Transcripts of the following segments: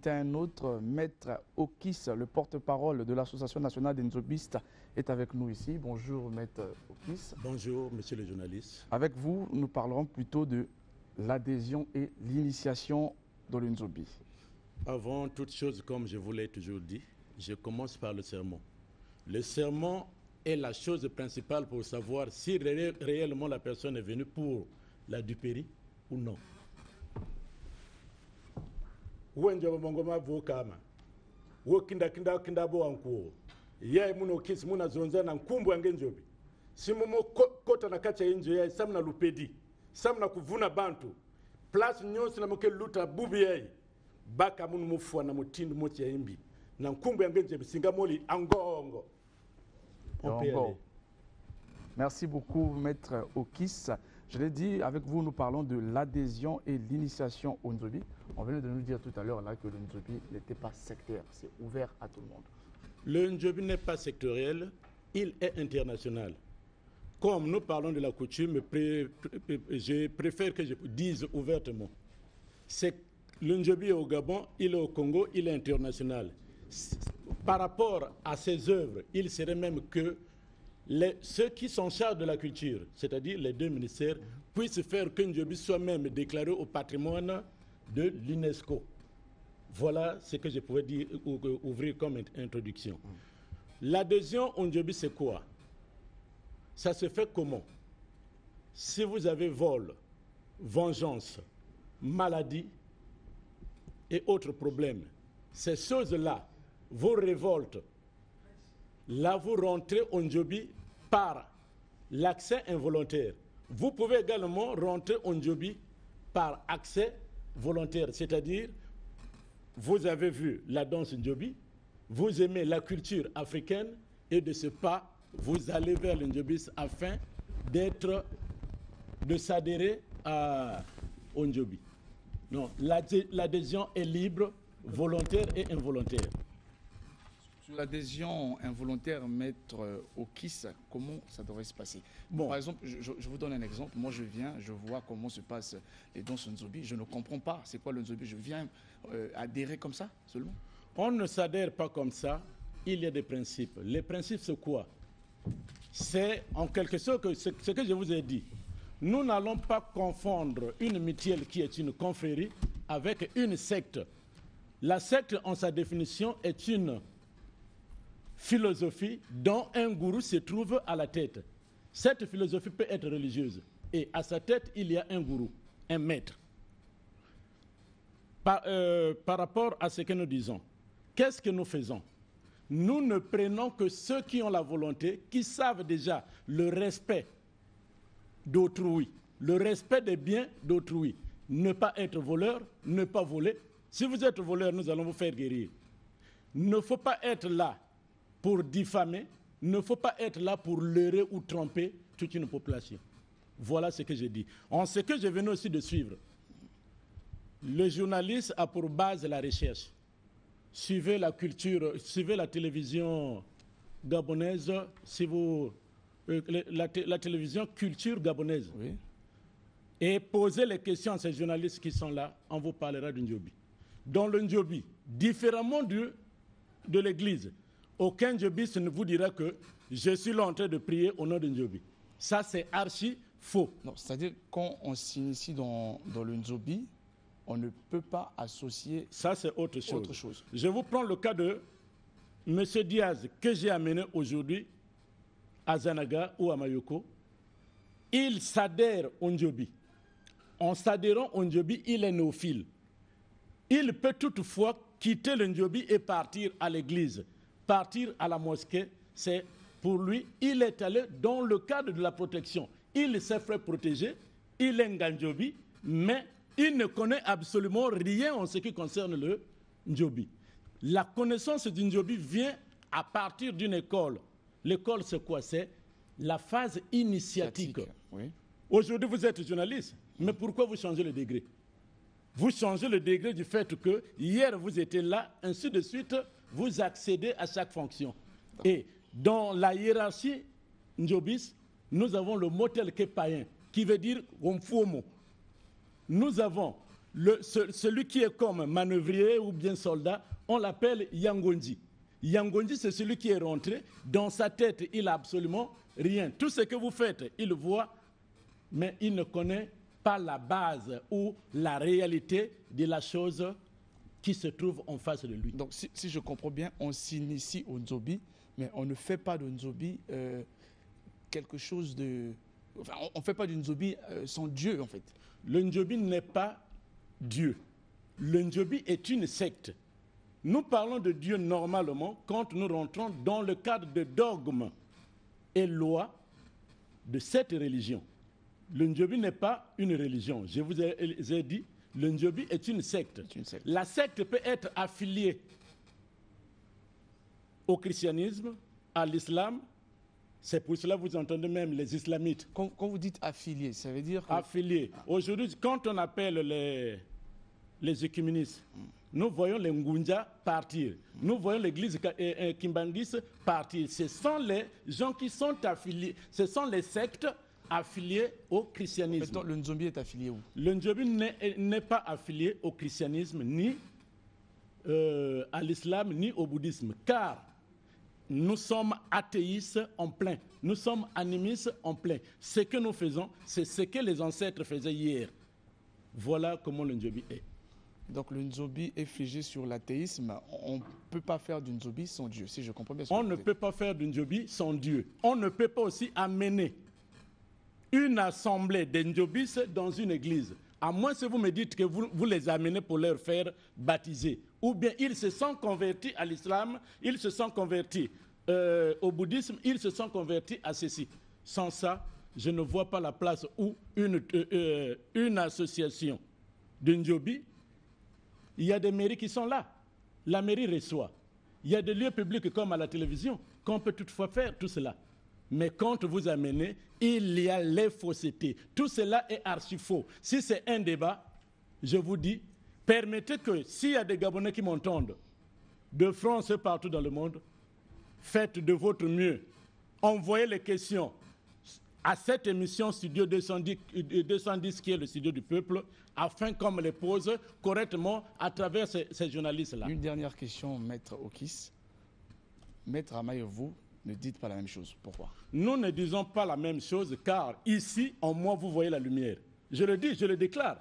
Un autre, Maître Okis, le porte-parole de l'Association nationale des nzobistes, est avec nous ici. Bonjour Maître Okis. Bonjour Monsieur le journaliste. Avec vous, nous parlerons plutôt de l'adhésion et l'initiation dans le nzobi. Avant toute chose, comme je vous l'ai toujours dit, je commence par le sermon. Le sermon est la chose principale pour savoir si réellement la personne est venue pour la duperie ou non. Wenjo mongoma vokama wo kinda bo ankuo yai muno kis muna zonza na nkumbu angenjobi simumo kota na kacha injo yai samna lupedi samna kuvuna bantu plus nyonsi na moke luta bubi yai baka munu mufua na mutindu moti ya imbi na nkumbu angenjobi singamoli angongo. Merci beaucoup Maître Okis. Je l'ai dit, avec vous, nous parlons de l'adhésion et l'initiation au nzobi. On venait de nous dire tout à l'heure là que le nzobi n'était pas sectaire, c'est ouvert à tout le monde. Le nzobi n'est pas sectoriel, il est international. Comme nous parlons de la coutume, je préfère que je dise ouvertement. Le nzobi est au Gabon, il est au Congo, il est international. Par rapport à ses œuvres, il serait même que ceux qui sont chargés de la culture, c'est-à-dire les deux ministères, puissent faire que Njobi soit même déclaré au patrimoine de l'UNESCO. Voilà ce que je pouvais dire, ouvrir comme introduction. L'adhésion au Njobi, c'est quoi? Ça se fait comment? Si vous avez vol, vengeance, maladie et autres problèmes, ces choses-là vous révoltent. Là, vous rentrez au Njobi par l'accès involontaire. Vous pouvez également rentrer au Njobi par accès volontaire, c'est-à-dire, vous avez vu la danse Njobi, vous aimez la culture africaine, et de ce pas, vous allez vers le Njobis afin de s'adhérer au Njobi. Non, l'adhésion est libre, volontaire et involontaire. Sur l'adhésion involontaire, Maître Okis, comment ça devrait se passer? Bon. Par exemple, je vous donne un exemple. Moi, je viens, je vois comment se passent les danses nzobi. Je ne comprends pas c'est quoi le nzobi. Je viens adhérer comme ça seulement? On ne s'adhère pas comme ça. Il y a des principes. Les principes, c'est quoi? C'est en quelque sorte ce que je vous ai dit. Nous n'allons pas confondre une mutuelle qui est une confrérie avec une secte. La secte, en sa définition, est une philosophie dont un gourou se trouve à la tête. Cette philosophie peut être religieuse et à sa tête il y a un gourou, un maître. Par rapport à ce que nous disons, qu'est-ce que nous faisons? Nous ne prenons que ceux qui ont la volonté, qui savent déjà le respect d'autrui, le respect des biens d'autrui. Ne pas être voleur, ne pas voler. Si vous êtes voleur, nous allons vous faire guérir. Il ne faut pas être là pour diffamer, il ne faut pas être là pour leurrer ou tromper toute une population. Voilà ce que je dis. En ce que je venais aussi de suivre, le journaliste a pour base la recherche. Suivez la culture, suivez la télévision gabonaise, si vous, la télévision culture gabonaise. Oui. Et posez les questions à ces journalistes qui sont là, on vous parlera du Njobi. Dans le Njobi, différemment de l'église, aucun Njobiste ne vous dira que je suis là en train de prier au nom de Njobi. Ça, c'est archi faux. C'est-à-dire, quand on s'initie dans le Njobi, on ne peut pas associer. Ça, c'est autre chose. Je vous prends le cas de M. Diaz, que j'ai amené aujourd'hui à Zanaga ou à Mayoko. Il s'adhère au Njobi. En s'adhérant au Njobi, il est néophile. Il peut toutefois quitter le Njobi et partir à l'église, partir à la mosquée. C'est pour lui, il est allé dans le cadre de la protection. Il s'est fait protéger, il est Nganjobi, mais il ne connaît absolument rien en ce qui concerne le Njobi. La connaissance du Njobi vient à partir d'une école. L'école, c'est quoi? C'est la phase initiatique. Oui. Aujourd'hui, vous êtes journaliste, mais pourquoi vous changez le degré? Vous changez le degré du fait que hier, vous étiez là, ainsi de suite, vous accédez à chaque fonction. Et dans la hiérarchie Njobis, nous avons le mot tel que païen, qui veut dire Omfuomo. Nous avons celui qui est comme manœuvrier ou bien soldat, on l'appelle Yangonji. Yangonji, c'est celui qui est rentré. Dans sa tête, il n'a absolument rien. Tout ce que vous faites, il voit, mais il ne connaît pas la base ou la réalité de la chose qui se trouve en face de lui. Donc, si je comprends bien, on s'initie au Nzobi, mais on ne fait pas de Nzobi quelque chose de... Enfin, on ne fait pas du Nzobi sans Dieu, en fait. Le Nzobi n'est pas Dieu. Le Nzobi est une secte. Nous parlons de Dieu normalement quand nous rentrons dans le cadre de dogmes et lois de cette religion. Le Nzobi n'est pas une religion. Je vous ai dit, le Nzobi est une secte. La secte peut être affiliée au christianisme, à l'islam. C'est pour cela que vous entendez même les islamites. Quand vous dites affilié, ça veut dire... Affilié. Aujourd'hui, quand on appelle les écuménistes, nous voyons les Ngunja partir. Nous voyons l'église Kimbandis partir. Ce sont les gens qui sont affiliés. Ce sont les sectes affiliées au christianisme. Maintenant, le Nzombi est affilié où? Le Nzobi n'est pas affilié au christianisme, ni à l'islam, ni au bouddhisme. Car nous sommes athéistes en plein. Nous sommes animistes en plein. Ce que nous faisons, c'est ce que les ancêtres faisaient hier. Voilà comment le Nzobi est. Donc le Nzobi est figé sur l'athéisme. On ne peut pas faire du Nzobi sans Dieu, si je comprends bien. On ne peut pas faire du Nzobi sans Dieu. On ne peut pas aussi amener une assemblée de Nzobis dans une église. À moins que vous me dites que vous les amenez pour leur faire baptiser. Ou bien ils se sont convertis à l'islam, ils se sont convertis au bouddhisme, ils se sont convertis à ceci. Sans ça, je ne vois pas la place où une association de Nzobi, il y a des mairies qui sont là. La mairie reçoit. Il y a des lieux publics comme à la télévision qu'on peut toutefois faire tout cela. Mais quand vous amenez, il y a les faussetés. Tout cela est archi faux. Si c'est un débat, je vous dis, permettez que s'il y a des Gabonais qui m'entendent, de France et partout dans le monde, faites de votre mieux. Envoyez les questions à cette émission Studio 210 qui est le studio du peuple, afin qu'on me les pose correctement à travers ces journalistes-là. Une dernière question, Maître Okis. Maître Amaye, vous ne dites pas la même chose. Pourquoi? Nous ne disons pas la même chose car ici, en moi, vous voyez la lumière. Je le dis, je le déclare.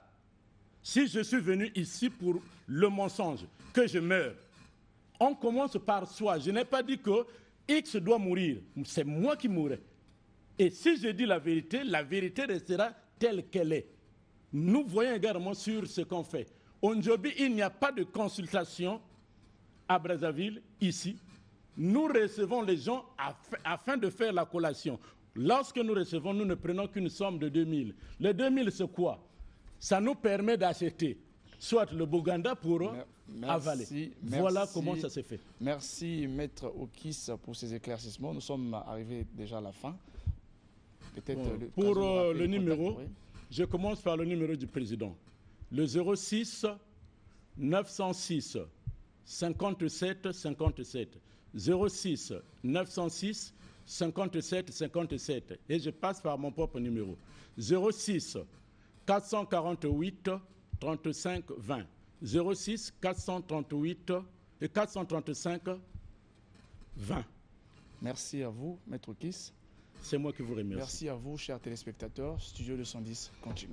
Si je suis venu ici pour le mensonge, que je meurs, on commence par soi. Je n'ai pas dit que X doit mourir. C'est moi qui mourrai. Et si je dis la vérité restera telle qu'elle est. Nous voyons également sur ce qu'on fait. Au Nzobi, il n'y a pas de consultation à Brazzaville, ici. Nous recevons les gens afin de faire la collation. Lorsque nous recevons, nous ne prenons qu'une somme de 2000. Les 2000, c'est quoi? Ça nous permet d'acheter soit le Bouganda pour avaler. Voilà comment ça s'est fait. Merci, Maître Okis, pour ces éclaircissements. Nous sommes arrivés déjà à la fin. Pour le numéro, je commence par le numéro du président. Le 06 906 57 57. 06 906 57 57. Et je passe par mon propre numéro. 06 448 35 20. 06 438 et 435 20. Merci à vous, Maître Okis. C'est moi qui vous remercie. Merci à vous, chers téléspectateurs. Studio 210 continue.